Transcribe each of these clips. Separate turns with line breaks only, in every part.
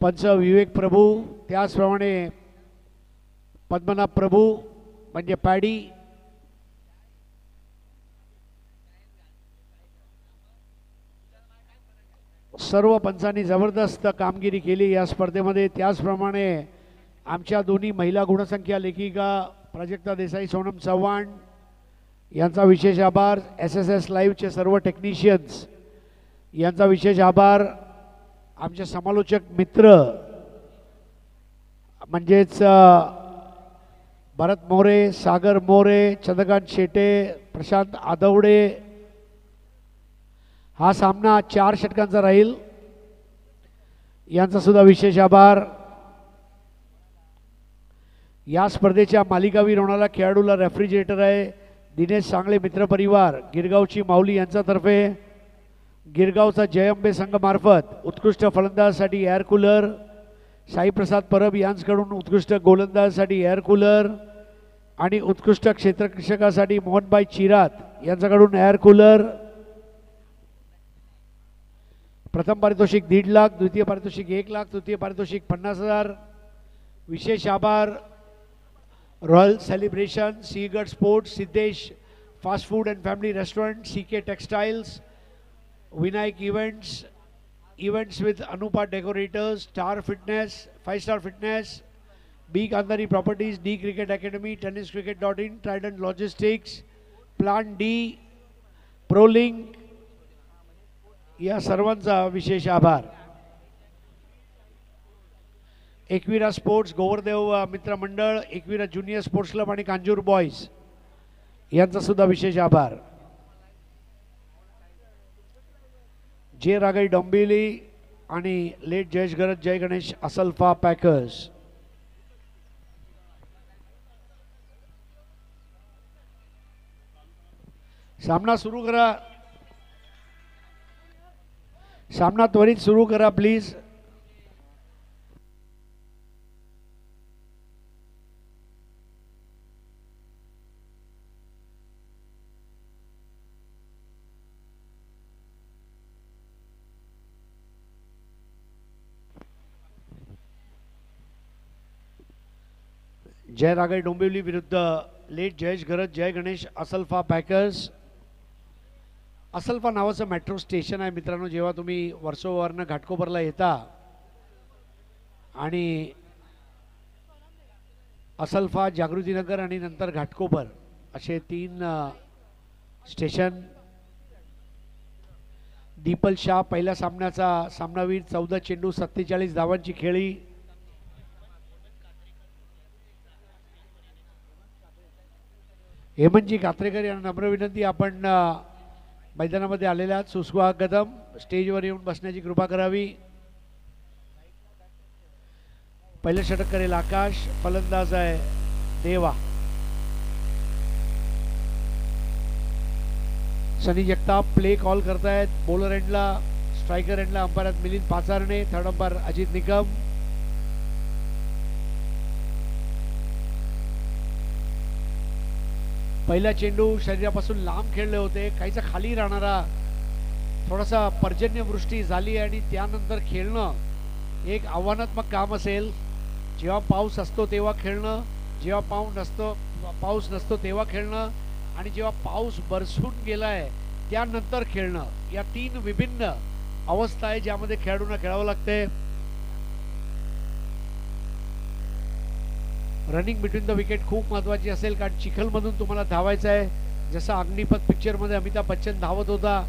पंच विवेक प्रभू, त्याचप्रमाणे पद्मनाभ प्रभू म्हणजे पॅडी, सर्व पंचांनी जबरदस्त कामगिरी केली या स्पर्धेमध्ये। त्याचप्रमाणे आमच्या दोन्ही महिला गुणसंख्या लेखिका प्राजक्ता देसाई, सोनम चव्हाण यांचा विशेष आभार। SSS लाईव्हचे सर्व टेक्निशियन्स यांचा विशेष आभार। आमचे समालोचक मित्र म्हणजेच भरत मोरे, सागर मोरे, चंद्रकांत शेटे, प्रशांत आदवडे। हा सामना 4 षटकांचा राहील, यांचा सुद्धा विशेष आभार। या स्पर्धेच्या मालिकावीर होणारा खेळाडूला रेफ्रिजरेटर आहे दिनेश सांगळे मित्रपरिवार गिरगावची माऊली यांच्यातर्फे। गिरगावचा जयंबे संघ मार्फत उत्कृष्ट फलंदाजासाठी एअर कूलर, साईप्रसाद परब यांच्याकडून उत्कृष्ट गोलंदाजासाठी एअर कूलर आणि उत्कृष्ट क्षेत्ररक्षकासाठी मोहनभाई चिरात यांच्याकडून एअर कूलर। प्रथम पारितोषिक 1.5 लाख, द्वितीय पारितोषिक 1 लाख, तृतीय पारितोषिक 50,000। विशेष आभार रॉयल सेलिब्रेशन, सीगड sports, Siddhesh fast food and family restaurant, CK textiles, Vinayak events with Anupa decorators, star fitness, 5 star fitness, B Gandhari properties, D cricket academy, tenniscricket.in, trident logistics, plan D, प्रोलिंग या सर्वांचा विशेष आभार। एकविरा स्पोर्ट्स, गोवर्देव मित्र मंडळ, एकविरा ज्युनियर स्पोर्ट्स क्लब आणि Kanjur boys यांचा सुद्धा विशेष आभार। जे रागाई डोंबिवली आणि लेट जयेश गरज, जय गणेश असल्फा पॅकर्स। सामना सुरू करा, सामना त्वरित सुरू करा प्लीज। जय रागाई डोंबिवली विरुद्ध लेट जयेश गरज, जय गणेश असल्फा पॅकर्स। असल्फा नावाचं मेट्रो स्टेशन आहे मित्रांनो। जेव्हा तुम्ही वर्सोवरनं घाटकोपरला येता आणि असल्फा, जागृतीनगर आणि नंतर घाटकोपर असे 3 स्टेशन। दीपल शाह पहिल्या सामन्याचा सामनावीर, 14 चेंडू 47 धावांची खेळी। हेमंतजी कात्रेकर यांना नम्र विनंती, आपण मैदानामध्ये आलेल्या सुस्वागतम, स्टेजवर येऊन बसण्याची कृपा करावी। पहिलं षटक करेल आकाश, फलंदाज आहे देवा। सनी जगताप प्ले कॉल करतायत। बॉलर एंडला, स्ट्रायकर एंडला umpire Milind Pacharne, third umpire Ajit Nikam. पहिला चेंडू शरीरापासून लांब खेळले होते, काहीसा खाली राहणारा, थोडासा पर्जन्यवृष्टी झाली आणि त्यानंतर खेळणं एक आव्हानात्मक काम असेल। जेव्हा पाऊस असतो तेव्हा खेळणं, जेव्हा पाऊस नसतो तेव्हा खेळणं आणि जेव्हा पाऊस बरसून गेलाय त्यानंतर खेळणं, या 3 विभिन्न अवस्था आहे ज्यामध्ये खेळाडूंना खेळावं लागते। रनिंग बिटवीन द विकेट खूप महत्त्वाची असेल, कारण चिखलमधून तुम्हाला धावायचं आहे। जसं अग्निपथ पिक्चरमध्ये अमिताभ बच्चन धावत होता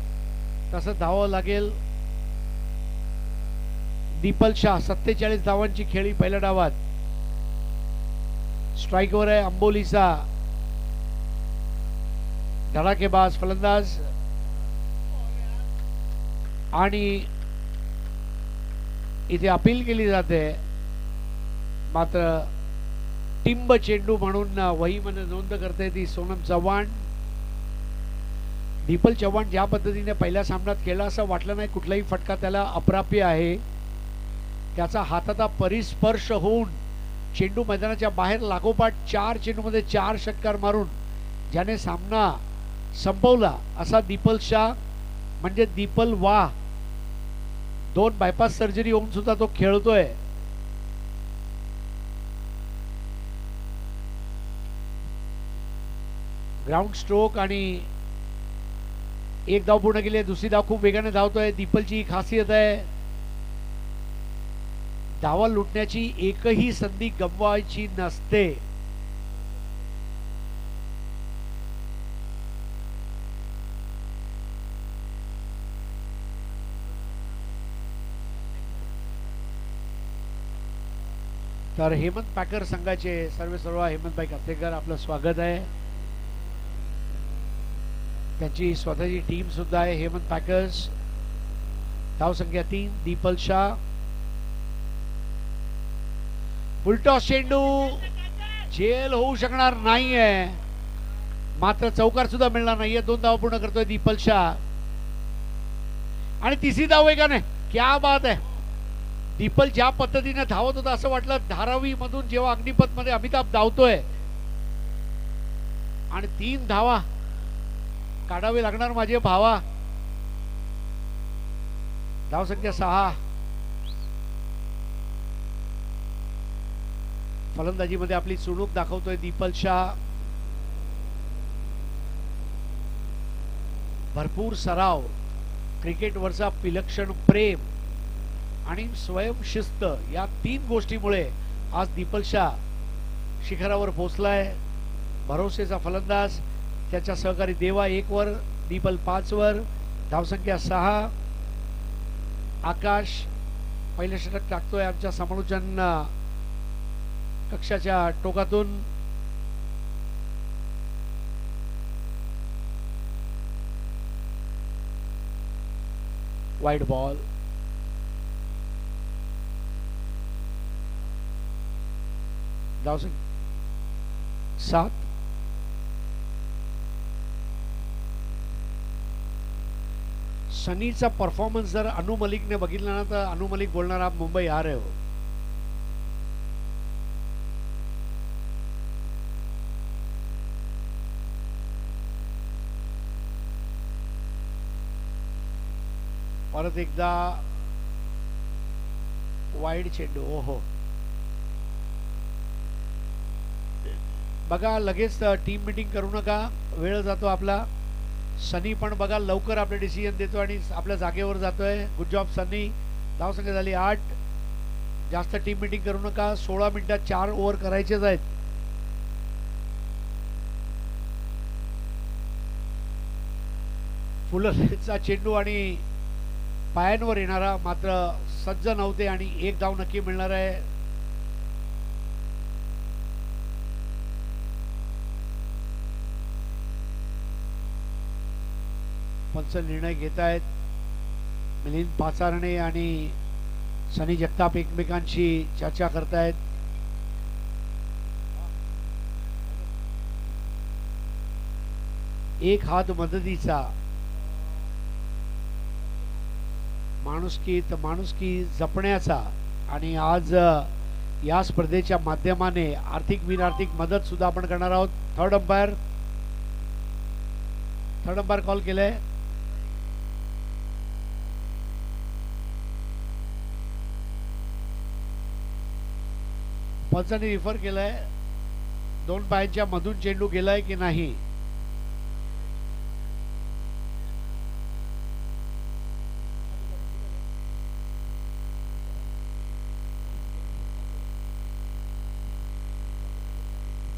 तसं धावावं लागेल। दीपल शाह 47 धावांची खेळी पहिल्या डावात। स्ट्राईकवर आहे अंबोलीचा धडाकेबाज फलंदाज आणि इथे अपील केली जाते, मात्र टिंब चेंडू म्हणून वहीमध्ये नोंद करते ती सोनम चव्हाण। दीपल चव्हाण ज्या पद्धतीने पहिल्या सामन्यात खेळला असं वाटलं नाही, कुठलाही फटका त्याला अप्राप्य आहे। त्याचा हाताचा परिस्पर्श होऊन चेंडू मैदानाच्या बाहेर लागोपाठ 4 चेंडूमध्ये 4 षटकार मारून ज्याने सामना संपवला असा दीपल शाह म्हणजे दीपल वाह। 2 बायपास सर्जरी होऊन सुद्धा तो खेळतोय ग्राउंड स्ट्रोक आणि एक धाव पूर्ण केली आहे. दुसरी धाव खूप वेगाने धावतोय. दीपलची खासियत आहे धावा लुटण्याची एकही संधी गमवायची नसते. तर हेमंत पॅकर संघाचे सर्व हेमंतभाई कातेकर आपलं स्वागत आहे. त्यांची स्वतःची टीम सुद्धा आहे हेमंत पॅकर्स. धावसंख्या 3. दीपल शाह. फुलटॉस चेंडू झेल होऊ शकणार नाहीये, मात्र चौकार सुद्धा मिळणार नाहीये. 2 धावा पूर्ण करतोय दीपल शाह आणि तिसरी धाव वेगाने. क्या बात आहे. दीपल ज्या पद्धतीने धावत होता असं वाटलं धारावी मधून जेव्हा अग्निपथ मध्ये अमिताभ धावतोय आणि 3 धावा काढावे लागणार माझे भावा. धावसंख्या 6. फलंदाजीमध्ये आपली चुणूक दाखवतोय दीपल शाह. भरपूर सराव, क्रिकेटवरचा विलक्षण प्रेम आणि स्वयंशिस्त या 3 गोष्टीमुळे आज दीपल शाह शिखरावर पोहोचलाय. भरोसेचा फलंदाज. त्याच्या सहकारी देवा 1 वर, दीपल 5 वर. धावसंख्या 6. आकाश पहिले षटक टाकतोय आमच्या समालोचन कक्षाच्या टोकातून. Wide ball. धावसंख्या 7. सनीचा परफॉर्मन्स जर अनु मलिकने बघितला ना तर अनु मलिक बोलणार आप मुंबई आ रहे हो. परत एकदा वाईड चेंडू. ओहो, बघा लगेच टीम मीटिंग करू नका, वेळ जातो आपला. सनी पण बघा लवकर आपले डिसिजन देतो आणि आपल्या जागेवर जातोय. गुड जॉब सनी. धावसंख्या झाली 8. जास्त टीम मीटिंग करू नका. 16 मिनिटात 4 ओव्हर करायचेच आहेत. फुलचा चेंडू आणि पायांवर येणारा, मात्र सज्ज नव्हते आणि 1 धाव नक्की मिळणार आहे. पंच निर्णय घेत आहेत. मिलिंद पाचारणे आणि सनी जगताप एकमेकांशी चर्चा करतायत. एक हात मदतीचा. माणुसकी जपण्याचा आणि आज या स्पर्धेच्या माध्यमाने आर्थिक बिनआर्थिक मदत सुद्धा आपण करणार आहोत. थर्ड अंपायर कॉल केलाय. पंचाने रिफर केलाय 2 पायांच्या मधून चेंडू गेलाय की नाही.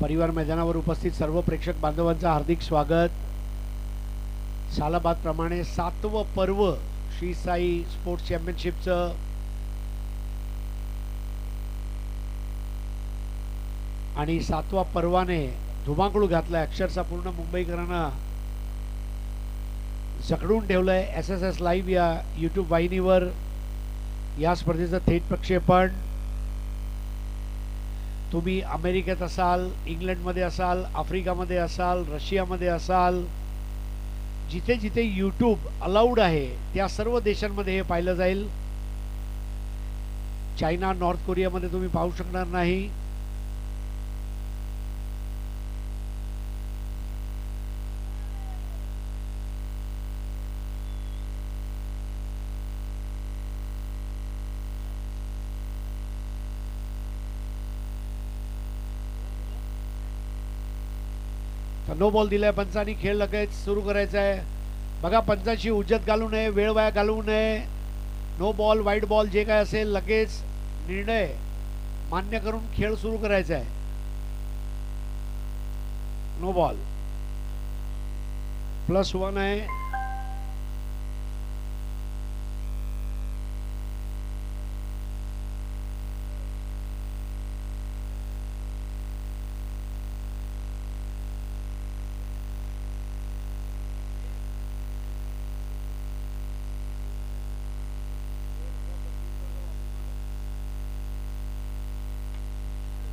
परिवार मैदानावर उपस्थित सर्व प्रेक्षक बांधवांचं हार्दिक स्वागत. सालाबाद प्रमाणे 7वं पर्व श्री साई स्पोर्ट्स चॅम्पियनशिपचं आणि 7व्या पर्वाने धुमाकूळ घातलाय. अक्षरशः पूर्ण मुंबईकरांना जखडून ठेवलंय. SSS लाईव्ह या यूट्यूब वाहिनीवर या स्पर्धेचं थेट प्रक्षेपण. तुम्ही अमेरिकेत असाल, इंग्लंडमध्ये असाल, आफ्रिकामध्ये असाल, रशियामध्ये असाल, जिथे जिथे यूट्यूब अलाउड आहे त्या सर्व देशांमध्ये हे पाहिलं जाईल. चायना, नॉर्थ कोरियामध्ये तुम्ही पाहू शकणार नाही. नो बॉल दिलाय पंचांनी, खेळ लगेच सुरू करायचा आहे. बघा पंचांची उज्जत घालू नये, वेळ वाया घालवू नये. नो बॉल वाईट बॉल जे काय असेल लगेच निर्णय मान्य करून खेळ सुरू करायचा आहे. नो बॉल +1 आहे.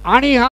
आणि हा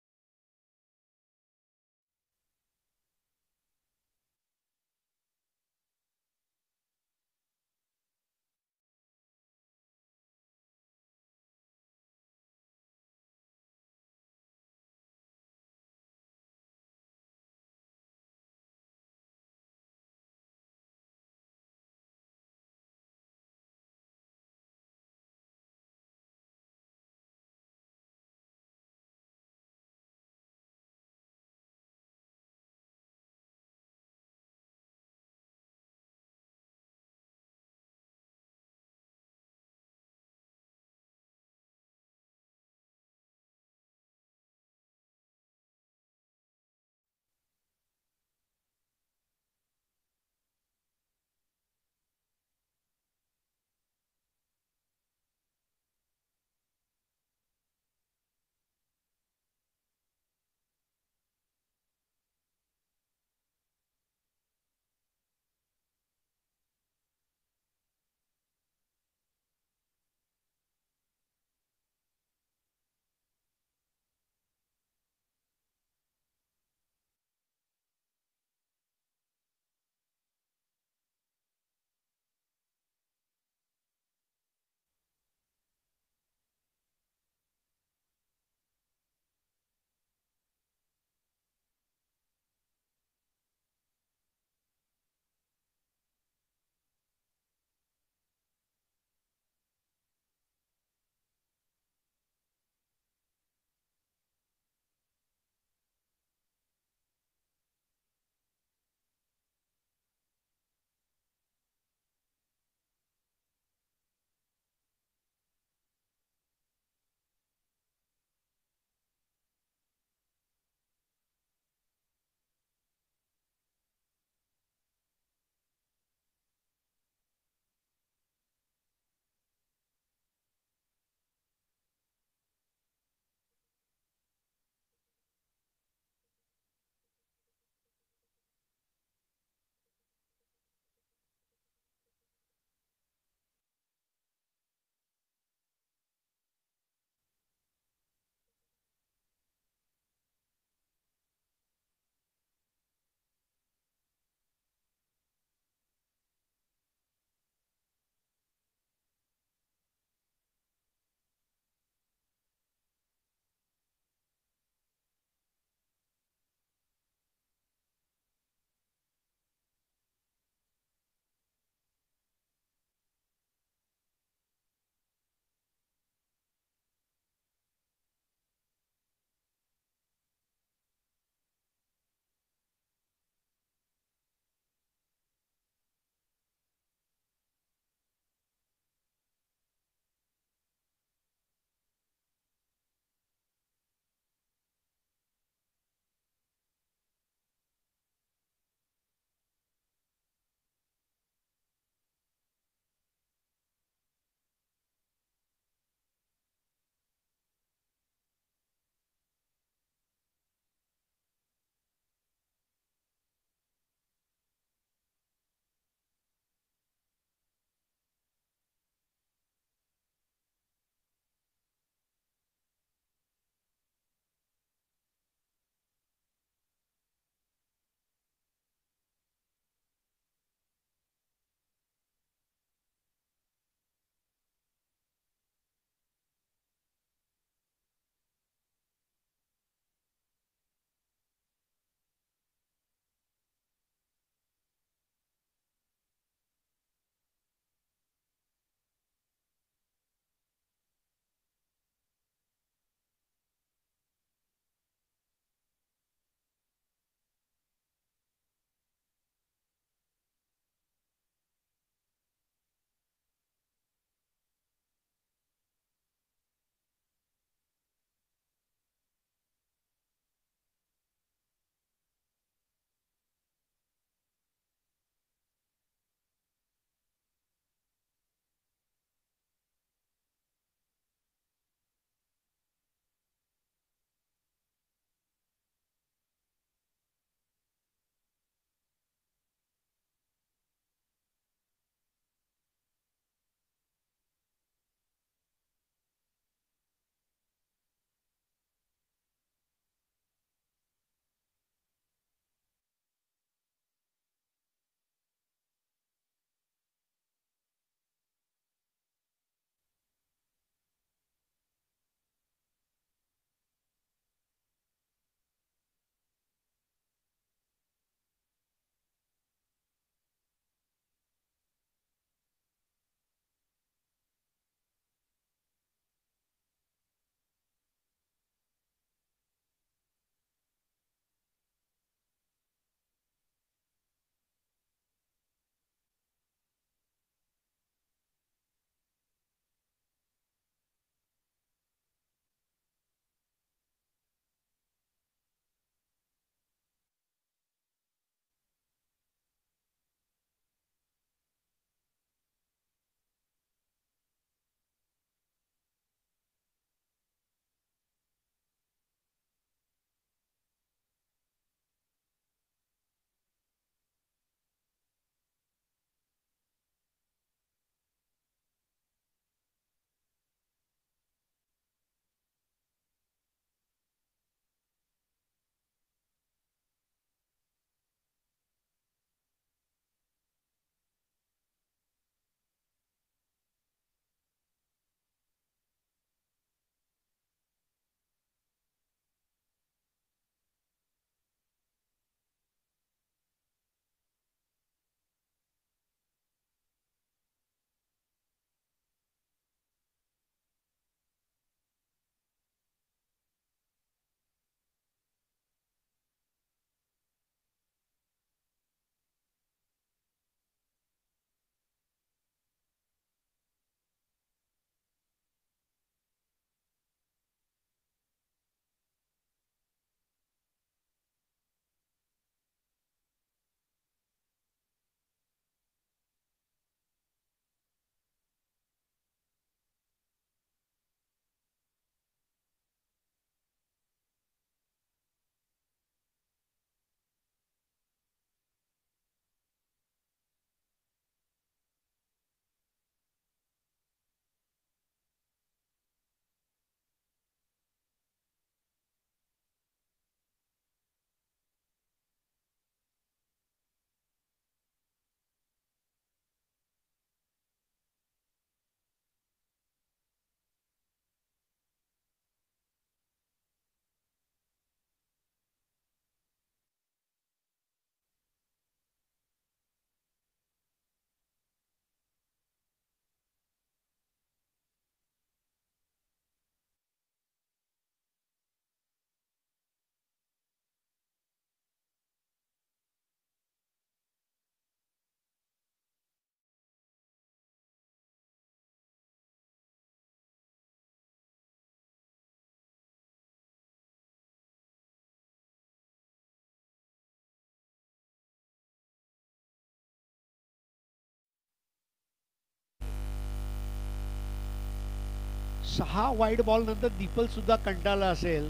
6 वाईड बॉल नंतर दीपल सुद्धा कंटाळला असेल.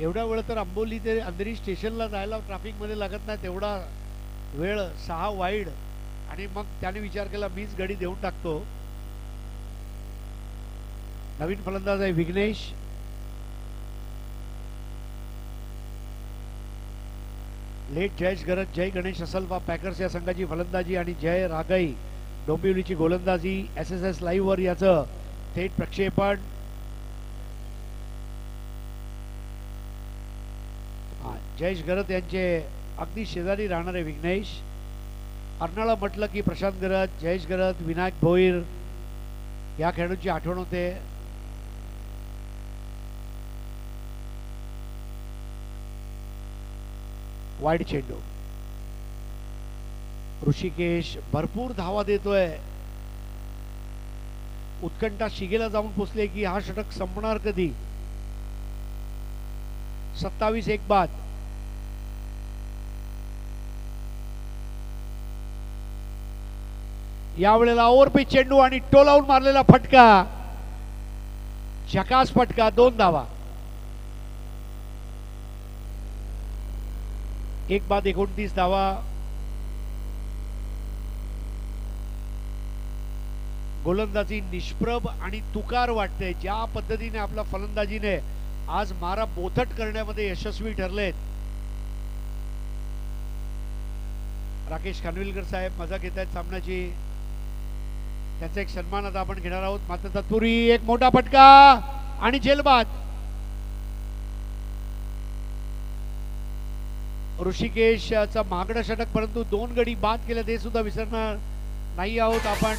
एवढा वेळ तर आंबोली ते अंधेरी स्टेशनला जायला ट्रॅफिकमध्ये लागत नाही तेवढा वेळ. 6 वाईड आणि मग त्याने विचार केला मीच गडी देऊन टाकतो. नवीन फलंदाज आहे विघ्नेश. लेट जयेश गरज, जय गणेश असलवा पॅकर्स या संघाची फलंदाजी आणि जय रागई डोंबिवलीची गोलंदाजी. SSS लाईव्ह वर याचं थेट प्रक्षेपण. जयेश गरज यांचे अगदी शेजारी राहणारे विघ्नेश. अर्नाळा म्हटलं की प्रशांत गरज, जयेश गरज, विनायक भोईर या खेळाडूंची आठवण होते. वाईड चेंडू. ऋषिकेश भरपूर धावा देतोय. उत्कंठा शिगेला जाऊन पोचले की हा षटक संपणार कधी. 27 बाद. यावेळेला ओव्हरपिच चेंडू आणि टोलावून मारलेला फटका. झकास फटका. 2 धावा. 1 बाद 29 धावा. गोलंदाजी निष्प्रभ आणि तुकार वाटते. ज्या पद्धतीने आपल्या फलंदाजीने आज मारा बोथट करण्यामध्ये यशस्वी ठरलेत. राकेश खानविलकर साहेब मजा घेत आहेत सामन्याची. त्याचा एक सन्मान आता आपण घेणार आहोत. मात्र तत्पूर्वी एक मोठा फटका आणि झेलबाद. ऋषिकेशचा महागडा षटक परंतु 2 गडी बाद केले ते सुद्धा विसरणार नाही आहोत आपण.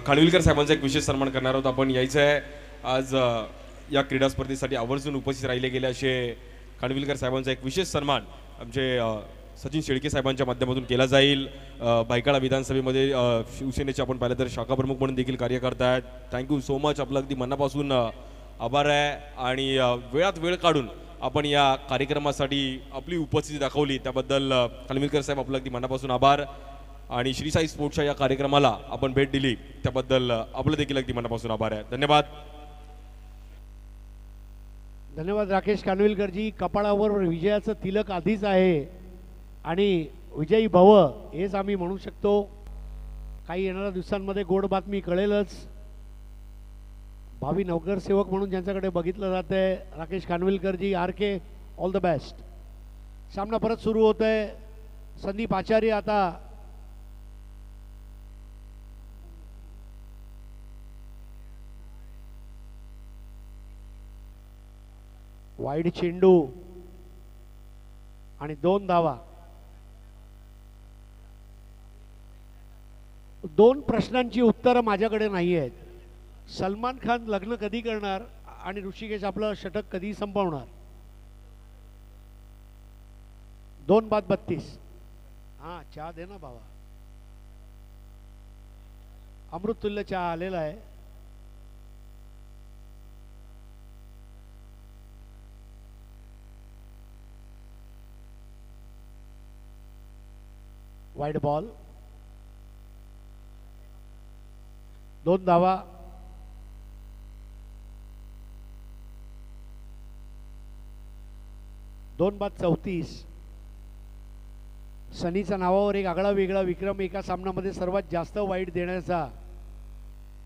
खानविलकर साहेबांचा एक विशेष सन्मान करणार आहोत आपण. यायचं आहे आज या क्रीडा स्पर्धेसाठी आवर्जून उपस्थित राहिले गेले असे खानविलकर साहेबांचा एक विशेष सन्मान आमचे सचिन शेळके साहेबांच्या माध्यमातून केला जाईल. भायखळा विधानसभेमध्ये शिवसेनेचे आपण पाहिलं तर शाखा प्रमुख म्हणून देखील कार्य करतायत. Thank you so much. आपलं अगदी मनापासून आभार आहे आणि वेळात वेळ काढून आपण या कार्यक्रमासाठी आपली उपस्थिती दाखवली त्याबद्दल खानविलकर साहेब आपलं अगदी मनापासून आभार. आणि श्री साई स्पोर्ट्सच्या या कार्यक्रमाला आपण भेट दिली त्याबद्दल आपलं देखील अगदी मनापासून आभार आहे. धन्यवाद.
धन्यवाद राकेश खानविलकरजी. कपाळावर विजयाचं तिलक आधीच आहे आणि विजयी भव हेच आम्ही म्हणू शकतो. काही येणाऱ्या दिवसांमध्ये गोड बातमी कळेलच. भावी नगरसेवक म्हणून ज्यांच्याकडे बघितलं जात आहे Rakesh Khanvilkarji. RK all the best. सामना परत सुरू होत आहे. संदीप आचार्य आता वाईड चेंडू आणि 2 धावा. 2 प्रश्नांची उत्तरं माझ्याकडे नाही आहेत. सलमान खान लग्न कधी करणार आणि ऋषिकेश आपलं षटक कधी संपवणार. 2 बाद 32. हा चहा दे ना बाबा. अमृततुल्य चहा आलेला आहे. Wide ball. 2 धावा. दोन बाद 34. सनीच्या नावावर एक आगळा वेगळा विक्रम एका सामन्यामध्ये सर्वात जास्त वाईड देण्याचा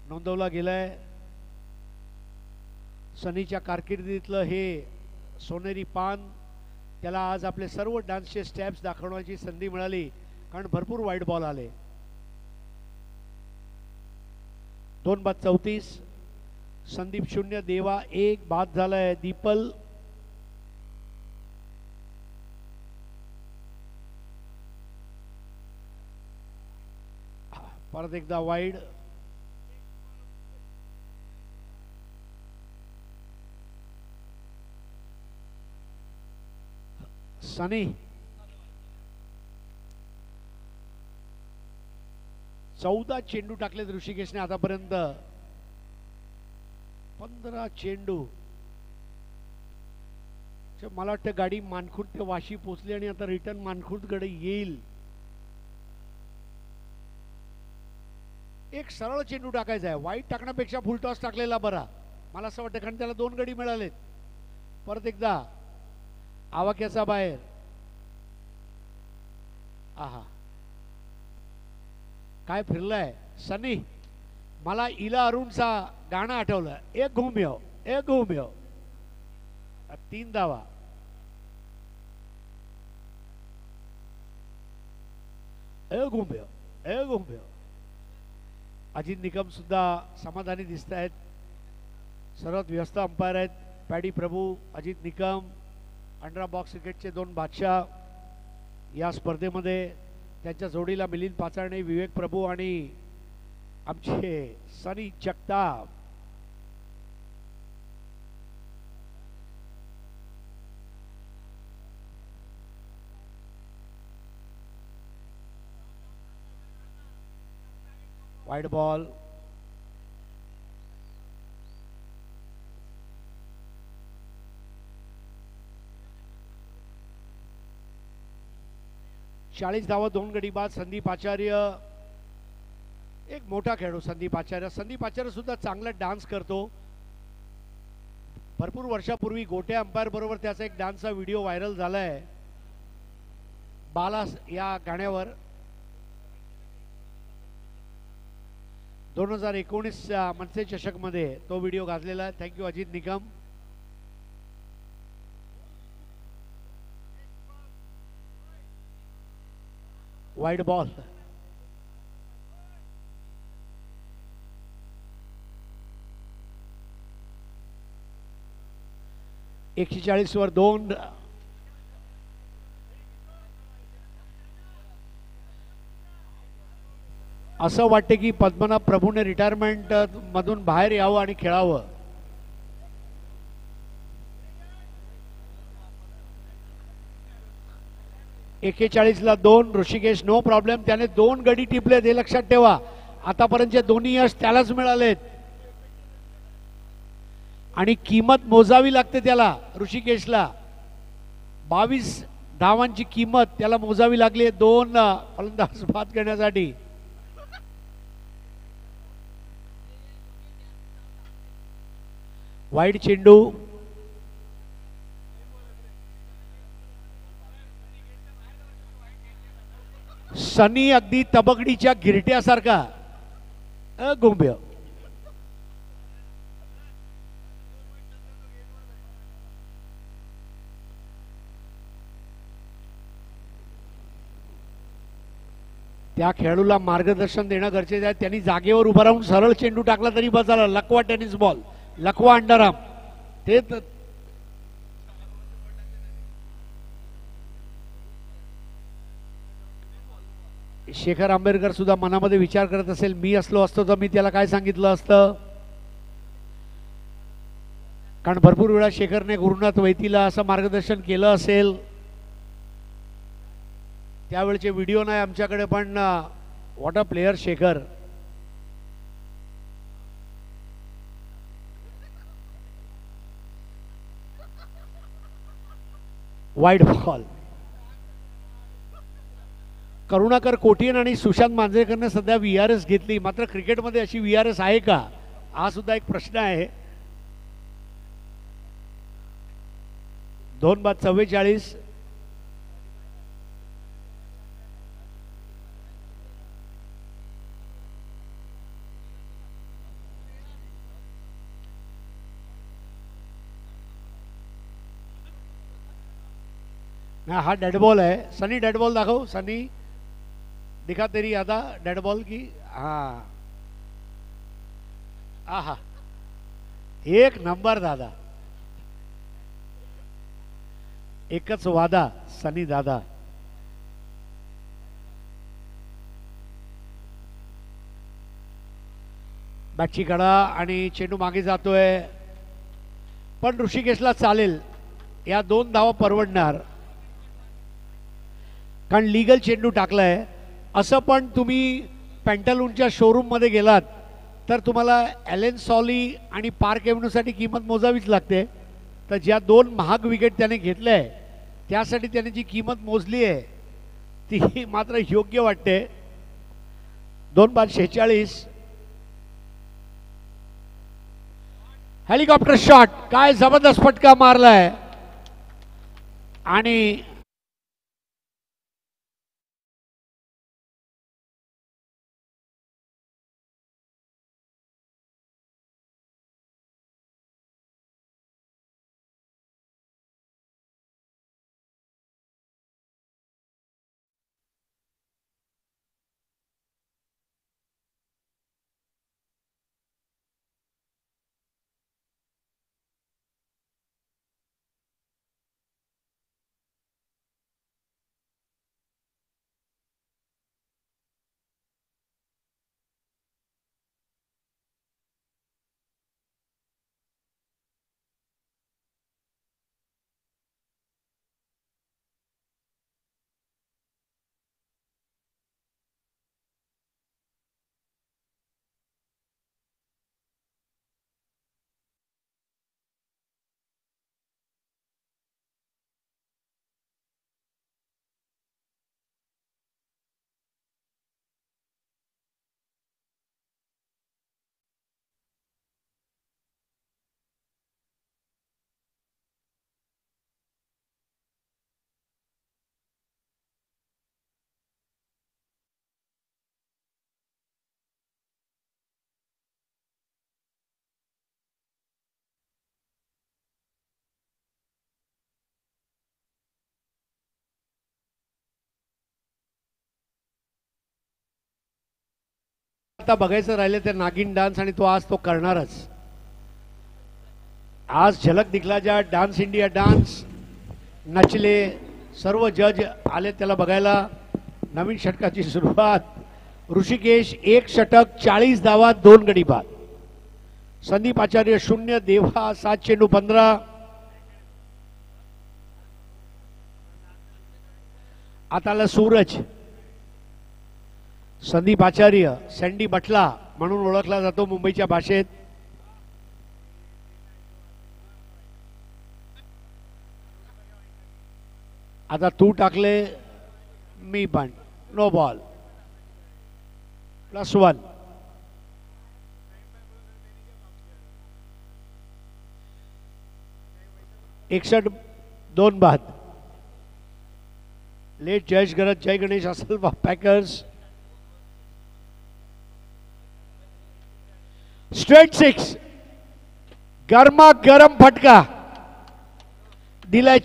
नोंदवला गेलाय. सनीच्या कारकिर्दीतलं हे सोनेरी पान. त्याला आज आपले सर्व डान्सचे स्टेप्स दाखवण्याची संधी मिळाली कारण भरपूर वाईड बॉल आले. 2 बाद 34. संदीप 0, देवा 1 बाद झालाय. दीपल परत एकदा वाईड. सनी 14 चेंडू टाकलेत ऋषिकेशने आतापर्यंत. 15 चेंडू. मला वाटतं गाडी मानखुर्द ते वाशी पोचली आणि आता रिटर्न मानखुर्दकडे येईल. एक सरळ चेंडू टाकायचा आहे. वाईट टाकण्यापेक्षा फुल टॉस टाकलेला बरा मला असं वाटतं, कारण त्याला 2 गडी मिळालेत. परत एकदा आवाक्याचा बाहेर. आहा काय फिरलाय सनी. मला इला अरुणचा गाणं आठवलं. एक घुम्यो एक घुम्यो. 3 धावा. एक घुम्यो एक घुम्यो. अजित निकम सुद्धा समाधानी दिसत आहेत. सर्वात व्यस्त अंपायर आहेत. पॅडी प्रभू, अजित निकम, अंडरा बॉक्स क्रिकेटचे 2 बादशाह या स्पर्धेमध्ये. त्यांच्या जोडीला मिलिंद पाचारणे, विवेक प्रभू आणि आमचे सनी जगताप. Wide ball. चाळीस धावा 2 गडी बाद. संदीप आचार्य एक मोठा खेळाडू. संदीप आचार्य सुद्धा चांगला डान्स करतो. भरपूर वर्षापूर्वी गोट्या अंपायर बरोबर त्याचा एक डान्सचा व्हिडिओ व्हायरल झालाय बाला या गाण्यावर. 2019 मनसे चषक मध्ये तो व्हिडिओ गाजलेला आहे. Thank you Ajit Nikam. Wide ball. $140 वर 2. असं वाटते की पद्मनाभ प्रभूने रिटायरमेंट मधून बाहेर यावं आणि खेळावं. ला 2. Rishikesh no problem. त्याने 2 गडी टिपलेत हे लक्षात ठेवा. आतापर्यंतचे दोन्ही यश त्यालाच मिळालेत आणि किंमत मोजावी लागते त्याला. ऋषिकेशला 22 धावांची किंमत त्याला मोजावी लागली 2 फलंदाज बाद करण्यासाठी. वाईड चेंडू. सनी अगदी तबकडीच्या गिरट्यासारखा. गुंब्य. त्या खेळाडूला मार्गदर्शन देणं गरजेचं आहे. त्यांनी जागेवर उभा राहून सरळ चेंडू टाकला तरी बस झाला. लकवा टेनिस बॉल, लकवा अंडरआर्म. ते शेखर आंबेडकर सुद्धा मनामध्ये विचार करत असेल, मी असलो असतो तर मी त्याला काय सांगितलं असतं. कारण भरपूर वेळा शेखरने गुरुनाथ वैतीला असं मार्गदर्शन केलं असेल. त्यावेळचे व्हिडिओ नाही आमच्याकडे, पण what a player Shekhar. Wide ball. Karunakar Kotian आणि सुशांत मांजरेकरने सध्या VRS घेतली, मात्र क्रिकेटमध्ये अशी VRS आहे का, हा सुद्धा एक प्रश्न आहे. 2 बाद 44. हा डेड बॉल है. सनी डेड बॉल दाखव. सनी दिखा तेरी यादा डेड बॉल की. हाँ आहा, एक नंबर दादा. एकच वादा सनी दादा. बॅटची कडा आणि चेंडू मागे जातोय, पण ऋषिकेशला चालेल. या 2 धावा परवडणार. कारण लीगल चेंडू टाकला आहे. असं पण तुम्ही पॅन्टालूनच्या शोरूममध्ये गेलात तर तुम्हाला ॲलेन सॉली आणि पार्क एव्हन्यूसाठी किंमत मोजावीच लागते. तर ज्या 2 महाग विकेट त्याने घेतल्या आहे त्यासाठी त्याने जी किंमत मोजली आहे ती मात्र योग्य वाटते. 2/46. हेलिकॉप्टर शॉट, काय जबरदस्त फटका मारलाय. आणि आता बघायचं राहिलं ते नागिन डान्स आणि तो आज तो करणारच. आज झलक दिखलाजा डान्स इंडिया डान्स नचले, सर्व जज आले त्याला बघायला. नवीन षटकाची सुरुवात. ऋषिकेश 1 षटक 40 धावा 2 गडी बाद. संदीप आचार्य 0, देवा 7 चेंडू 15. आता आला सूरज. संदीप आचार्य सँडी बटला म्हणून ओळखला जातो मुंबईच्या भाषेत. आता तू टाकले मी पण. No ball. +1. एकसठ 2 बाद. लेट जयेश गरज, जय गणेश असेल पॅकर्स. स्ट्रेट 6. गरमा गरम फटका दिलाय.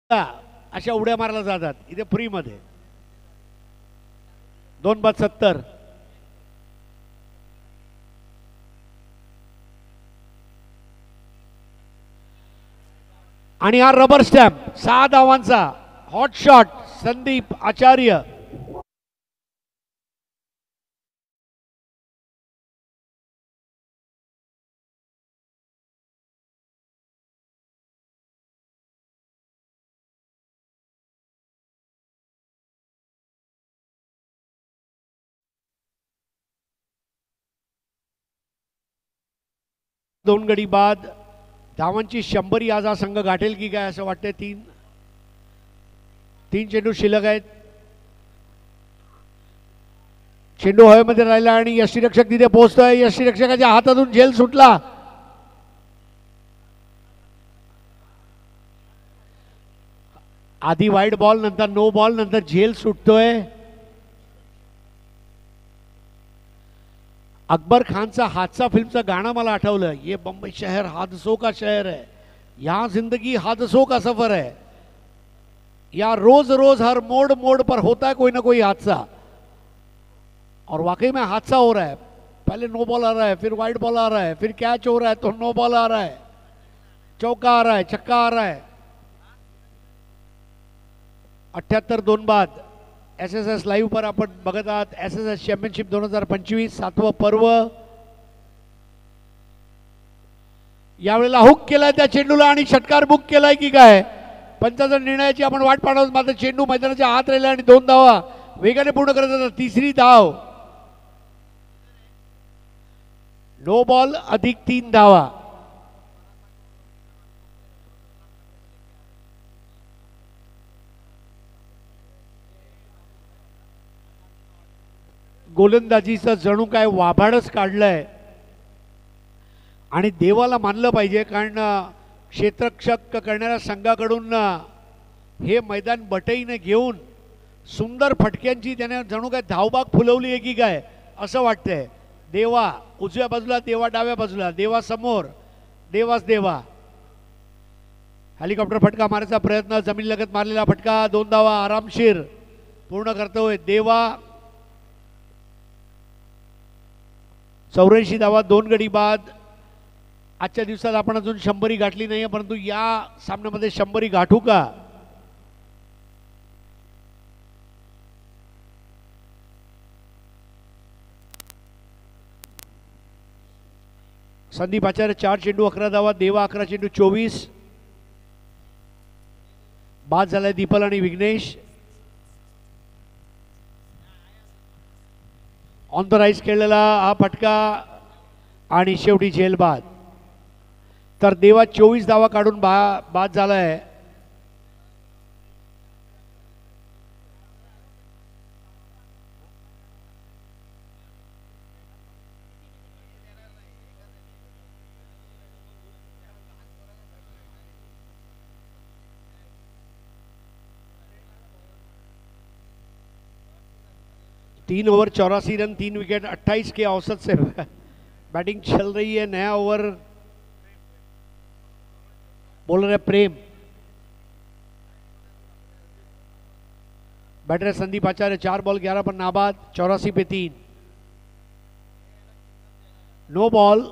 अशा उड्या मारल्या जातात इथे फ्री मध्ये. 2/70. आणि हा रबर स्टॅम्प 6 धावांचा हॉट शॉट संदीप आचार्य. दोन गडी बाद. धावांची 100 आज हा संघ गाठेल की काय असं वाटतंय. तीन चेंडू शिल्लक आहेत. चेंडू हवेमध्ये राहिला आणि यष्टीरक्षक तिथे पोहोचतोय. यष्टीरक्षकाच्या हातातून झेल सुटला. आधी वाईड बॉल, नंतर नो बॉल, नंतर झेल सुटतोय. अकबर खानचा हादसा फिल्मचं गाणं मला आठवलं. ये बम्बई शहर हादसों का शहर है, यहाँ जिंदगी हादसों का सफर है. यहाँ रोज रोज हर मोड़ मोड़ पर होता है कोई ना कोई हादसा. और वाकई में हादसा हो रहा है. पहले नो बॉल आ रहा है, फिर वाइड बॉल आ रहा है, फिर कैच हो रहा है तो नो बॉल आ रहा है, चौका आ रहा है, छक्का आ रहा है. 78-2 बाद. SSS लाईव्ह पर आपण बघत आहात. SSS चॅम्पियनशिप 2025 7वं पर्व. यावेळेला हुक केलाय त्या चेंडूला आणि षटकार बुक केलाय की काय. पंचाचा निर्णयाची आपण वाट पाहत आहोत. मात्र चेंडू मैदानाच्या आत राहिला आणि 2 धावा वेगाने पूर्ण करत होता. तिसरी धाव. नो बॉल अधिक 3 धावा. गोलंदाजीचं जणू काय वाभाडच काढलंय आणि देवाला मानलं पाहिजे. कारण क्षेत्ररक्षक करणाऱ्या संघाकडून हे मैदान बटईने घेऊन सुंदर फटक्यांची त्याने जणू काय धावबाग फुलवली आहे की काय असं वाटतंय. देवा उजव्या बाजूला, देवा डाव्या बाजूला, देवा समोर, देवाच देवा. हेलिकॉप्टर फटका मारायचा प्रयत्न, जमीन लगत मारलेला फटका. 2 धावा आरामशीर पूर्ण करतोय देवा. 84 धावा, 2 गडी बाद. आजच्या दिवसात आपण अजून 100 गाठली नाही, परंतु या सामन्यामध्ये 100 गाठू का. संदीप आचार्य 4 चेंडू 11 धावा, देवा 11 चेंडू 24. बाद झालाय दीपल आणि विघ्नेश. ऑनराईज केलेला हा फटका आणि शेवटी झेल बाद. तर देवा 24 धावा काढून बाद झालाय. तीन ओवर 84 रन, 3 विकेट, 28 के औसत से बैटिंग चल रही है. नया ओवर बोल रहे प्रेम. बैटर संदीप आचार्य 4 बॉल 11 पर नाबाद, 84 पे 3. No ball.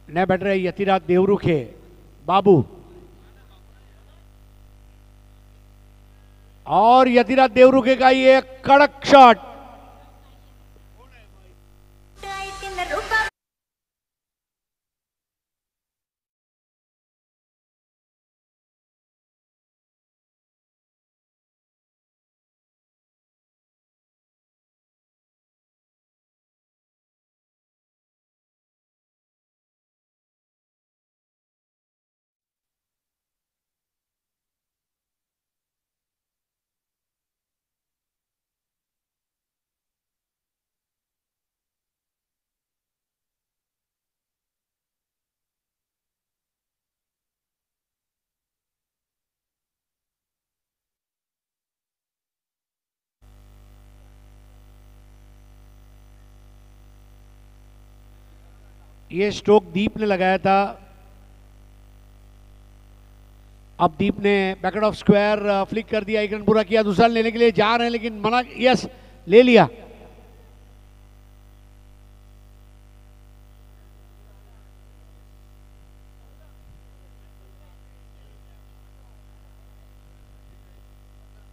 नया बैटर है यतिराज देवरुखे बाबू. और यतिराज देवरुखे का ये कड़क शॉट. ये स्ट्रोक दीप ने लगाया था. अब दीप ने बैकेट ऑफ स्क्वायर फ्लिक कर दिया, एक रन पूरा किया, दूसरा लेने के लिए जा रहे हैं लेकिन मना, यस ले लिया।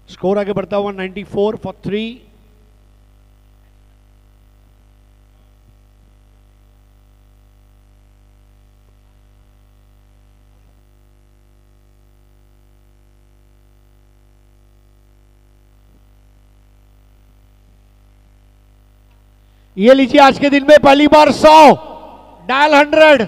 स्कोर आगे बढ़ता हुआ 94 फॉर 3। ये लीजिए आज के दिन में पहली बार 100 डायल 100।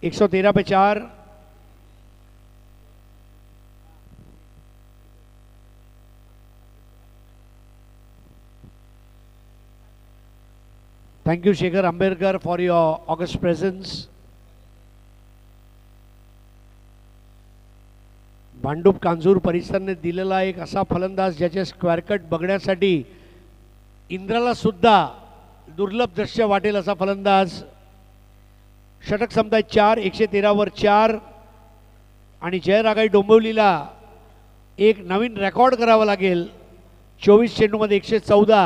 एक 113 पे 4। Thank you Shekhar Ambedkar for your august presence. Bhandup Kanjur परिसराने दिलेला एक असा फलंदाज ज्याचे स्क्वेअर कट बघण्यासाठी इंद्राला सुद्धा दुर्लभ दृश्य वाटेल असा फलंदाज। षटक समताय 4, 113 वर 4 आणि जयरागाई डोंबिवलीला एक नवीन रेकॉर्ड करावा लागेल। 24 चेंडूमध्ये 114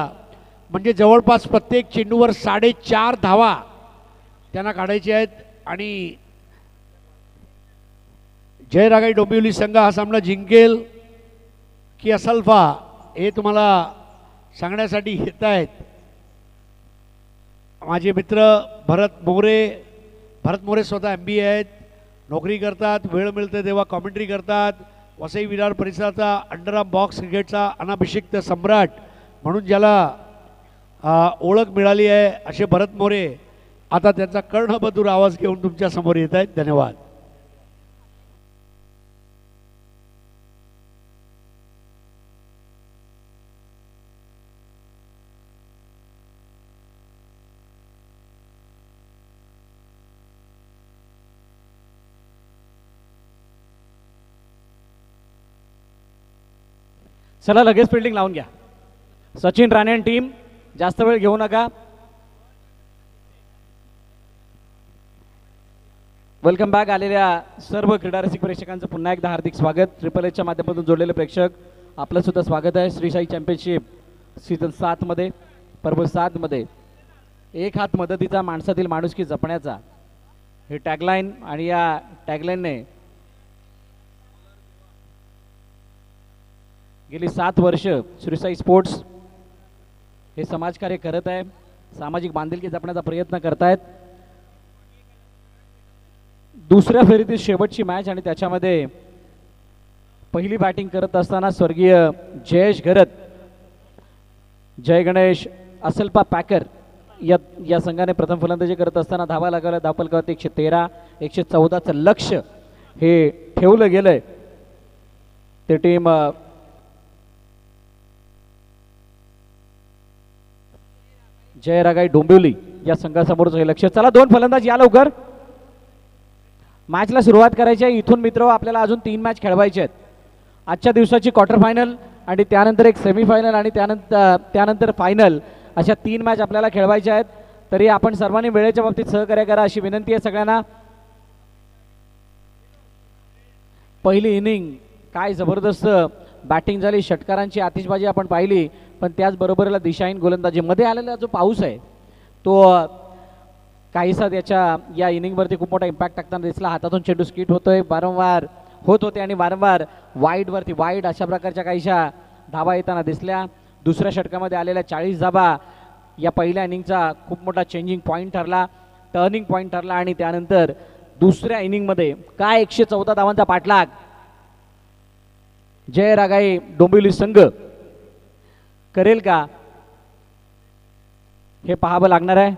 म्हणजे जवळपास प्रत्येक चेंडूवर 4.5 धावा त्यांना काढायच्या आहेत आणि जयरागाई डोंबिवली संघ हा सामना जिंकेल की असल्फा हे तुम्हाला सांगण्यासाठी येत आहेत माझे मित्र भरत मोरे स्वतः MBA आहेत, नोकरी करतात, वेळ मिळते तेव्हा कॉमेंट्री करतात. वसई विरार परिसराचा अंडरआर्म बॉक्स क्रिकेटचा अनभिषिक्त सम्राट म्हणून ज्याला ओळख मिळाली आहे असे भरत मोरे आता त्यांचा कर्णबधूर आवाज घेऊन तुमच्या समोर येत आहेत. धन्यवाद.
चला लगेच फिल्डिंग लावून घ्या. सचिन राणे आणि टीम जास्त वेळ घेऊ नका. Welcome back. आलेल्या सर्व क्रीडा रसिक प्रेक्षकांचं पुन्हा एकदा हार्दिक स्वागत. ट्रिपल एचच्या माध्यमातून जोडलेले प्रेक्षक आपलं सुद्धा स्वागत आहे. श्रीशाई चॅम्पियनशिप सीझन 7 मध्ये पर्व 7 मध्ये एक हात मदतीचा माणसातील माणुसकी जपण्याचा हे टॅगलाईन आणि या टॅगलाईनने गेली 7 वर्ष श्रीसाई स्पोर्ट्स हे समाजकार्य करत आहे. सामाजिक बांधिलकी जपण्याचा प्रयत्न करतायत. दुसऱ्या फेरीतील शेवटची मॅच आणि त्याच्यामध्ये पहिली बॅटिंग करत असताना स्वर्गीय जयेश घरत, जय गणेश, असल्पा पॅकर या संघाने प्रथम फलंदाजी करत असताना धावा लागवल्या. धावफलकावरती 113, 114चं लक्ष हे ठेवलं गेलंय. ते टीम जयरागाई डोंबिवली या संघासमोरचं हे लक्ष. चला 2 फलंदाज या लवकर. मॅचला सुरुवात करायची आहे. इथून मित्र आपल्याला अजून 3 मॅच खेळवायचे आहेत. आजच्या दिवसाची क्वार्टर फायनल आणि त्यानंतर एक सेमीफायनल आणि त्यानंतर फायनल अशा 3 मॅच आपल्याला खेळवायच्या आहेत. तरी आपण सर्वांनी वेळेच्या बाबतीत सहकार्य करा अशी विनंती आहे सगळ्यांना. पहिली इनिंग काय जबरदस्त बॅटिंग झाली. षटकारांची आतिषबाजी आपण पाहिली, पण त्याचबरोबरला दिशाहीन गोलंदाजीमध्ये आलेला जो पाऊस आहे तो काहीसा त्याच्या या इनिंगवरती खूप मोठा इम्पॅक्ट टाकताना दिसला. हातातून चेंडू स्किट वारंवार होत होते आणि वारंवार वाईडवरती वाईड अशा प्रकारच्या काहीशा धावा येताना दिसल्या. दुसऱ्या षटकामध्ये आलेल्या 40 धावा या पहिल्या इनिंगचा खूप मोठा चेंजिंग पॉईंट ठरला, टर्निंग पॉईंट ठरला. आणि त्यानंतर दुसऱ्या इनिंगमध्ये काय 114 धावांचा पाठलाग जयरागाई डोंबिवली संघ करेल का हे पाहावं लागणार आहे.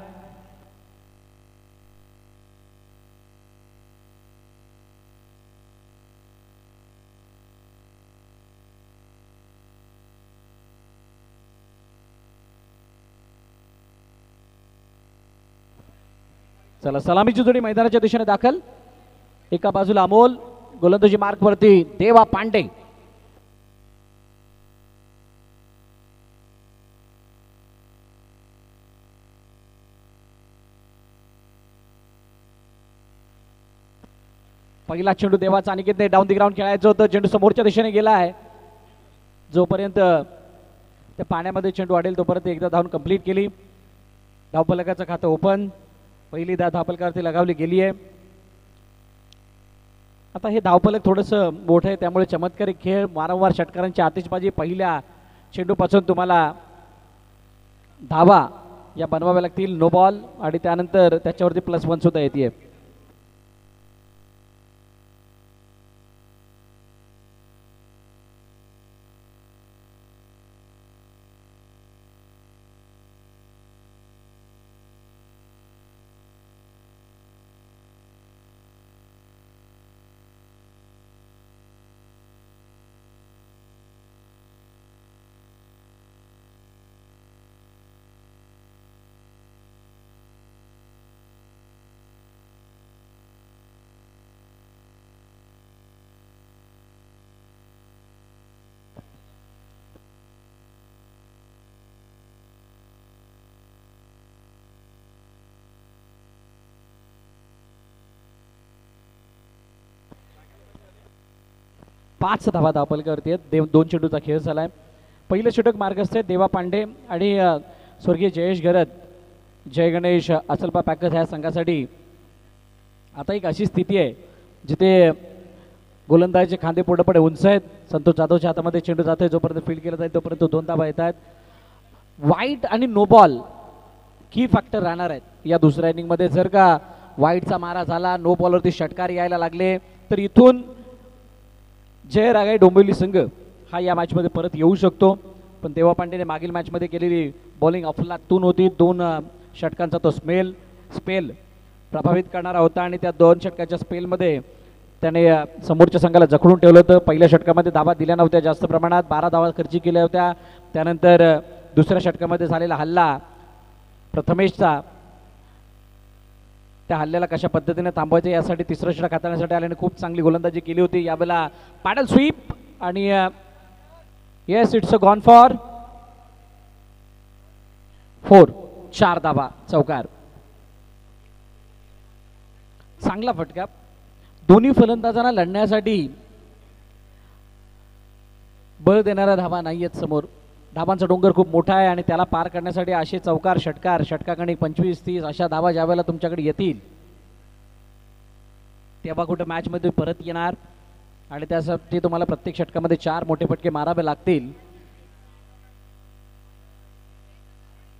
चला सलामीची जोडी मैदानाच्या दिशेने दाखल. एका बाजूला अमोल, गोलंदाजी मार्कवरती देवा पांडे. पहिला चेंडू देवाचा अनिकेतने डाऊन दी ग्राउंड खेळायचं होतं. चेंडू समोरच्या दिशेने गेला आहे. जोपर्यंत त्या पाण्यामध्ये चेंडू अडेल तोपर्यंत एकदा धावून कंप्लीट केली. धावफलकाचं खातं ओपन. पहिली धावफलकावरती लगावली गेली आहे. आता हे धावफलक थोडंसं मोठं आहे त्यामुळे चमत्कारिक खेळ, वारंवार षटकारांची आतिषबाजी, पहिल्या चेंडूपासून तुम्हाला धावा या बनवाव्या लागतील. नो बॉल आणि त्यानंतर त्याच्यावरती +1 सुद्धा येते. पाच धावा धावफलकावरती आहेत. 2 चेंडूचा खेळ झालाय. पहिलं षटक मार्गस्थ आहे देवा पांडे आणि स्वर्गीय जयेश घरत, जय गणेश असलपा पॅकर्स ह्या संघासाठी आता एक अशी स्थिती आहे जिथे गोलंदाजीचे खांदे पुढे उंच आहेत. संतोष जाधवच्या हातामध्ये चेंडू जातोय, जोपर्यंत फील्ड केला जाईल तोपर्यंत 2 धावा येत आहेत. वाईट आणि नो बॉल की फॅक्टर राहणार आहेत या दुसऱ्या इनिंगमध्ये. जर का वाईटचा मारा झाला, नो बॉलवरती षटकार यायला लागले तर इथून जय रागाई डोंबिवली संघ हा या मॅचमध्ये परत येऊ शकतो. पण देवा पांडेने मागील मॅचमध्ये केलेली बॉलिंग अफलातून होती. 2 षटकांचा तो स्पेल प्रभावित करणारा होता आणि त्या 2 षटकाच्या स्पेलमध्ये त्याने समोरच्या संघाला जखडून ठेवलं होतं. पहिल्या षटकामध्ये धावा दिल्या नव्हत्या जास्त प्रमाणात, 12 धावा खर्ची केल्या होत्या. त्यानंतर दुसऱ्या षटकामध्ये झालेला हल्ला प्रथमेशचा, त्या हल्ल्याला कशा पद्धतीने थांबवायचं यासाठी तिसरं षटक हाताळण्यासाठी आल्याने खूप चांगली गोलंदाजी केली होती. यावेळेला पॅडल स्वीप आणि yes it's a gone for 4. 4 धावा चौकार. चांगला फटका. दोन्ही फलंदाजांना लढण्यासाठी बळ देणाऱ्या धावा नाही आहेत समोर. धावांचा डोंगर खूप मोठा आहे आणि त्याला पार करण्यासाठी असे चौकार षटकाकडे 25-30 अशा धावा ज्यावेळेला तुमच्याकडे येतील तेव्हा कुठं मॅचमध्ये परत येणार आणि त्यासाठी तुम्हाला प्रत्येक षटकामध्ये 4 मोठे फटके मारावे लागतील.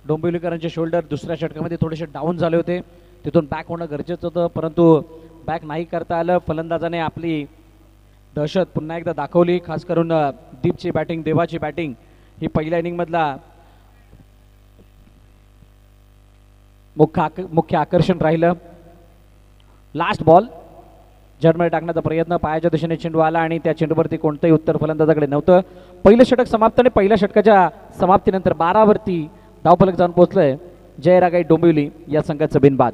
डोंबिवलीकरांचे शोल्डर दुसऱ्या षटकामध्ये थोडेसे डाऊन झाले होते, तिथून बॅक होणं गरजेचं होतं परंतु बॅक नाही करता आलं. फलंदाजाने आपली दहशत पुन्हा एकदा दाखवली. खास करून दीपची बॅटिंग, देवाची बॅटिंग ही पहिल्या इनिंगमधला मुख्य आकर्षण राहिलं. लास्ट बॉल जडमध्ये टाकण्याचा प्रयत्न, पायाच्या दिशेने चेंडू आला आणि त्या चेंडूवरती कोणतंही उत्तर फलंदाजाकडे नव्हतं. पहिलं षटक समाप्त आणि पहिल्या षटकाच्या समाप्तीनंतर 12 वरती धावफलक जाऊन पोहोचलंय जय रागाई डोंबिवली या संघाचं बिनबाद.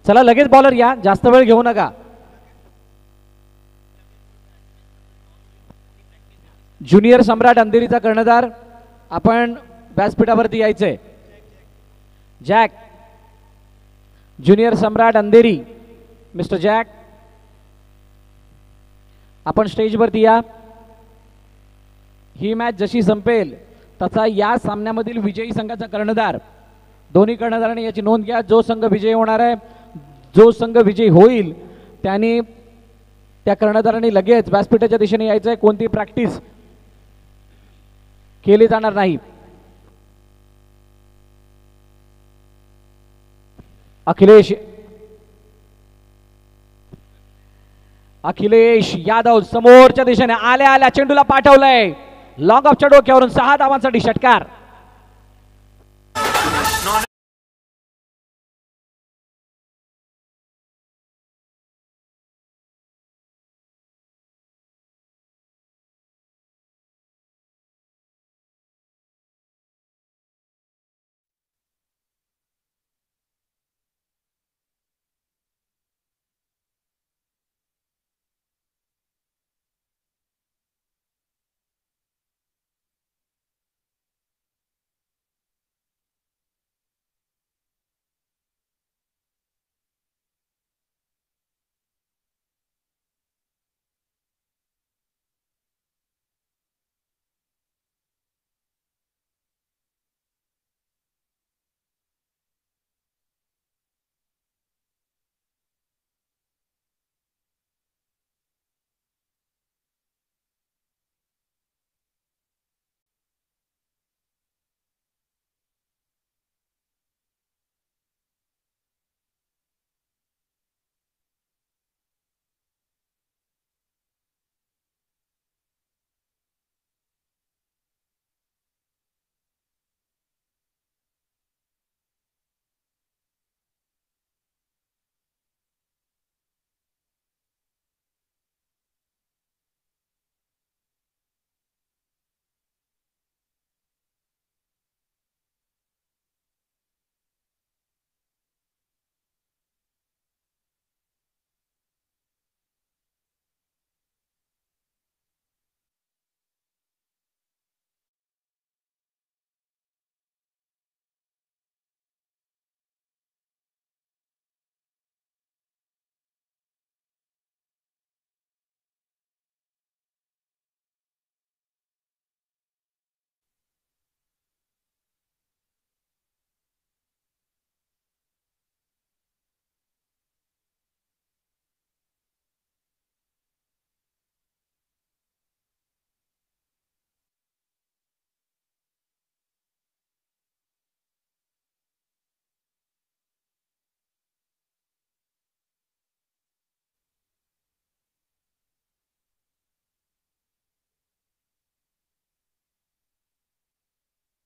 चला लगेच बॉलर या, जास्त वेळ घेऊ नका. ज्युनियर सम्राट अंधेरीचा कर्णधार आपण व्यासपीठावरती यायचंय. जॅक, ज्युनियर सम्राट अंधेरी, मिस्टर जॅक आपण स्टेजवरती या. ही मॅच जशी संपेल तसा या सामन्यामधील विजयी संघाचा कर्णधार, दोन्ही कर्णधारांनी याची नोंद घ्या. जो संघ विजयी होणार आहे, जो संघ विजयी होईल त्याने त्या कर्णधारांनी लगेच व्यासपीठाच्या दिशेने यायचंय. कोणती प्रॅक्टिस केली जाणार नाही. अखिलेश यादव समोरच्या दिशेने आल्या चेंडूला पाठवलंय लॉंग ऑफच्या डोक्यावरून 6 धावांसाठी षटकार.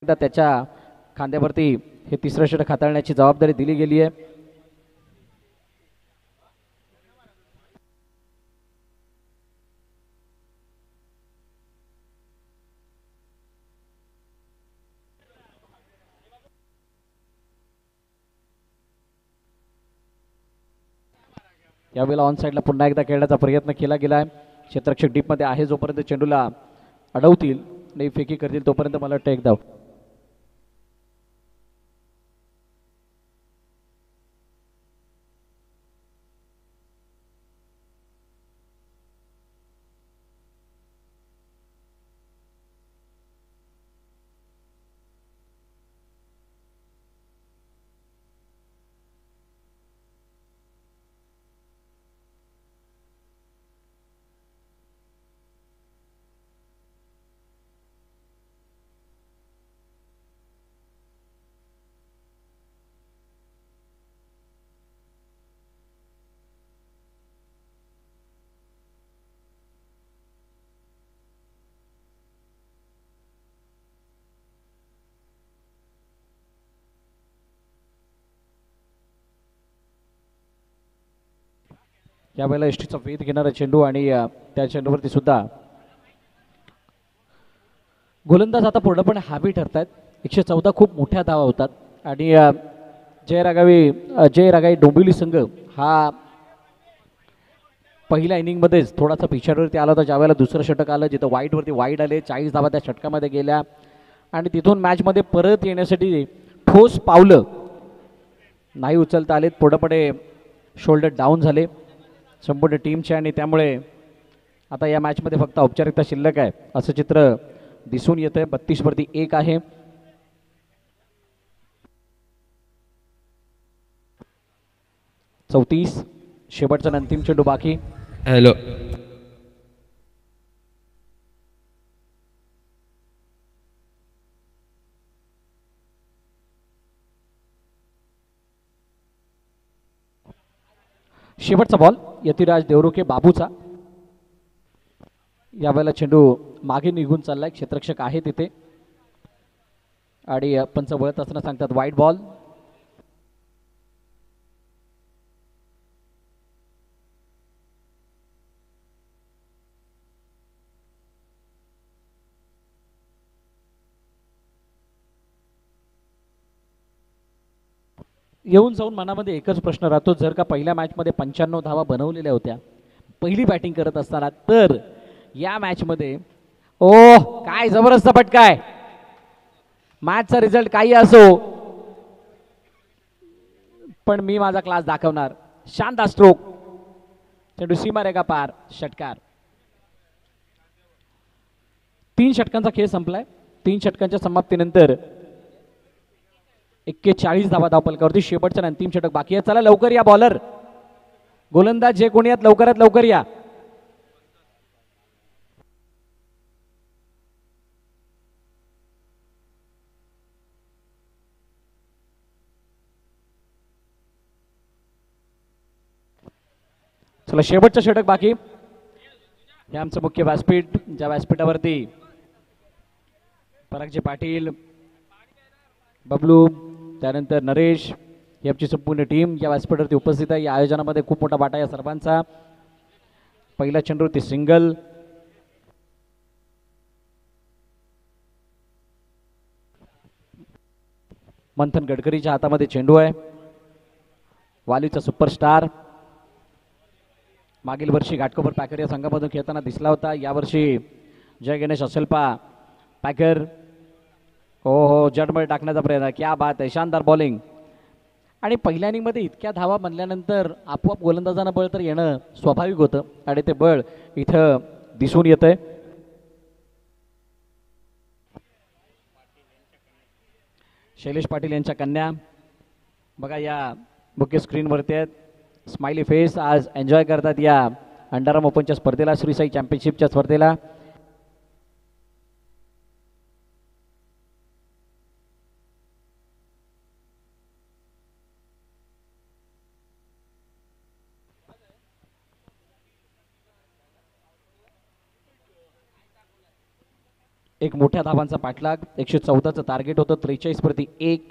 एकदा त्याच्या खांद्यावरती हे तिसरं षटक हाताळण्याची जबाबदारी दिली गेली आहे. यावेळेला ऑन साईडला पुन्हा एकदा खेळण्याचा प्रयत्न केला गेलाय. क्षेत्ररक्षक डीपमध्ये आहे, जोपर्यंत चेंडूला अडवतील नाही फेकी करतील तोपर्यंत मला वाटतं एक धाव. यावेळेला एसटीचा वेध घेणारा चेंडू आणि त्या चेंडूवरती सुद्धा गोलंदाज आता पूर्णपणे हावी ठरतात. 114 खूप मोठ्या धावा होतात आणि जय रागावी डोंबिवली संघ हा पहिल्या इनिंगमध्येच थोडासा पिछाडीवरती आला होता. ज्यावेळेला दुसरं षटक आलं जिथं वाईटवरती वाईट आले, 40 धावा त्या षटकामध्ये गेल्या आणि तिथून मॅचमध्ये परत येण्यासाठी ठोस पावलं नाही उचलता आलेत. पूर्णपणे शोल्डर डाऊन झाले संपूर्ण टीमचे आणि त्यामुळे आता या मॅचमध्ये फक्त औपचारिकता शिल्लक आहे असं चित्र दिसून येत आहे. 32वरती 1 आहे. चौतीस शेवटचा अंतिम चेंडू बाकी.
हॅलो
शेवटचा बॉल यतिराज देवरुखे बाबूचा. यावेळेला चेंडू मागे निघून चाललाय. क्षेत्ररक्षक आहे तिथे आणि पंच वळत असताना सांगतात वाईट बॉल. येऊन जाऊन मनामध्ये एकच प्रश्न राहतो, जर का पहिल्या मॅचमध्ये 95 धावा बनवलेल्या होत्या पहिली बॅटिंग करत असताना, तर या मॅचमध्ये काय जबरदस्त फटकाय. मॅचचा रिझल्ट काही असो पण मी माझा क्लास दाखवणार. शानदार स्ट्रोक, चेंडू सीमारेखा पार, षटकार. 3 षटकांचा खेळ संपलाय. 3 षटकांच्या समाप्तीनंतर 41 धावा धावफलकावरती. शेवटचा अंतिम षटक बाकी आहे. चला लवकर या बॉलर, गोलंदाज जे कोणी आहेत लवकरात लवकर या. चला शेवटचं षटक बाकी. हे आमचं मुख्य व्यासपीठ, ज्या व्यासपीठावरती परागजी पाटील, बबलू, त्यानंतर नरेश ही आमची संपूर्ण टीम या व्यासपीठावरती उपस्थित आहे. या आयोजनामध्ये खूप मोठा वाटा या सर्वांचा. पहिला चेंडूवरती सिंगल, मंथन गडकरीच्या हातामध्ये चेंडू आहे. वालीचा सुपरस्टार मागील वर्षी घाटकोपर पॅकर या संघामधून खेळताना दिसला होता. यावर्षी जय गणेश असेलपा पॅकर. हो जडमध्ये टाकण्याचा प्रयत्न. क्या बात आहे, शानदार बॉलिंग. आणि पहिल्या इनिंगमध्ये इतक्या धावा बनल्यानंतर आपोआप गोलंदाजांना बळ तर येणं स्वाभाविक होतं आणि ते बळ इथं दिसून येत आहे. शैलेश पाटील यांच्या कन्या बघा या मुख्य स्क्रीनवरती आहेत. स्माइली फेस आज एन्जॉय करतात या अंडरआर्म ओपनच्या स्पर्धेला, श्री साई चॅम्पियनशिपच्या स्पर्धेला. एक मोठ्या धावांचा पाठलाग, 114चं टार्गेट होतं, 43-1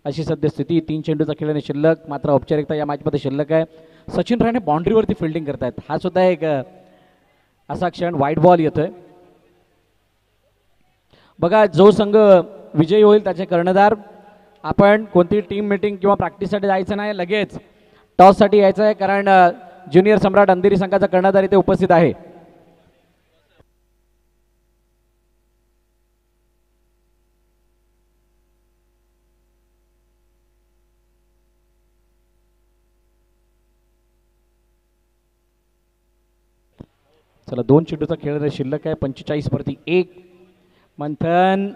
अशी सद्यस्थिती. 3 चेंडूचा खेळणे शिल्लक, मात्र औपचारिकता या मॅचमध्ये शिल्लक आहे. सचिन राणे बाउंड्रीवरती फिल्डिंग करतायत, हा सुद्धा एक असा क्षण. वाईट बॉल येतोय. बघा, जो संघ विजयी होईल त्याचे कर्णधार. आपण कोणती टीम मीटिंग किंवा प्रॅक्टिससाठी जायचं नाही, लगेच टॉससाठी यायचं आहे, कारण ज्युनियर सम्राट अंधेरी संघाचा कर्णधार इथे उपस्थित आहे. चला, 2 चेंडूचा खेळ शिल्लक आहे, 45-1. मंथन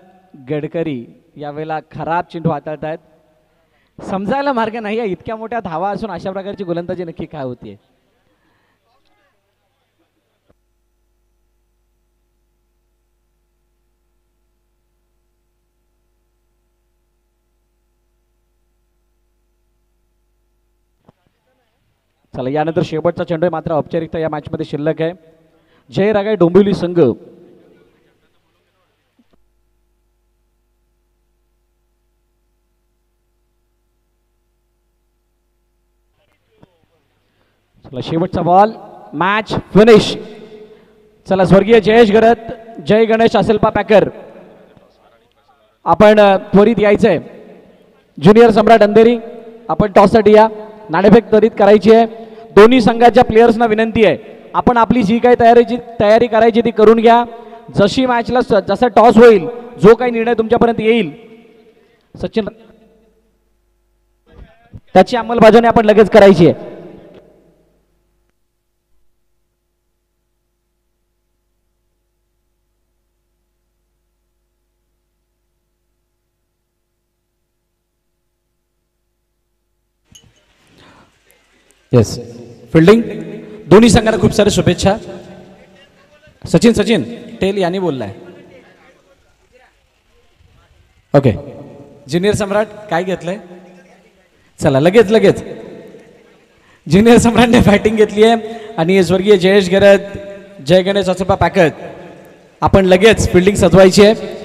गडकरी यावेळेला खराब चेंडू हाताळत आहेत. समजायला मार्ग नाही आहे, इतक्या मोठ्या धावा असून अशा प्रकारची गोलंदाजी नक्की काय होतीये. चला, यानंतर शेवटचा चेंडू आहे, मात्र औपचारिकता या मॅचमध्ये शिल्लक आहे. जय रागाय डोंबिवली संघ चला, शेवटचा बॉल, मॅच फिनिश. चला, स्वर्गीय जयेश गरत, जय गणेश असेलपा पॅकर, आपण त्वरित यायचंय. ज्युनियर सम्राट अंधेरी, आपण टॉससाठी या. नाणेफेक त्वरित करायची आहे. दोन्ही संघाच्या प्लेयर्सना विनंती आहे, आपण आपली जी काही तयारी करायची ती करून घ्या. जशी मॅचला जसा टॉस होईल, जो काही निर्णय तुमच्यापर्यंत येईल सचिन, त्याची अंमलबजावणी आपण लगेच करायची आहे. येस, फिल्डिंग दोन्ही संघांना खूप साऱ्या शुभेच्छा. सचिन टेल यांनी बोललाय. ओके, ज्युनियर सम्राट काय घेतलंय? चला, लगेच ज्युनियर सम्राटने बॅटिंग घेतली आहे आणि स्वर्गीय जयेश गरत, जय गणेश असेलपा पॅकर, आपण लगेच फिल्डिंग सजवायची आहे.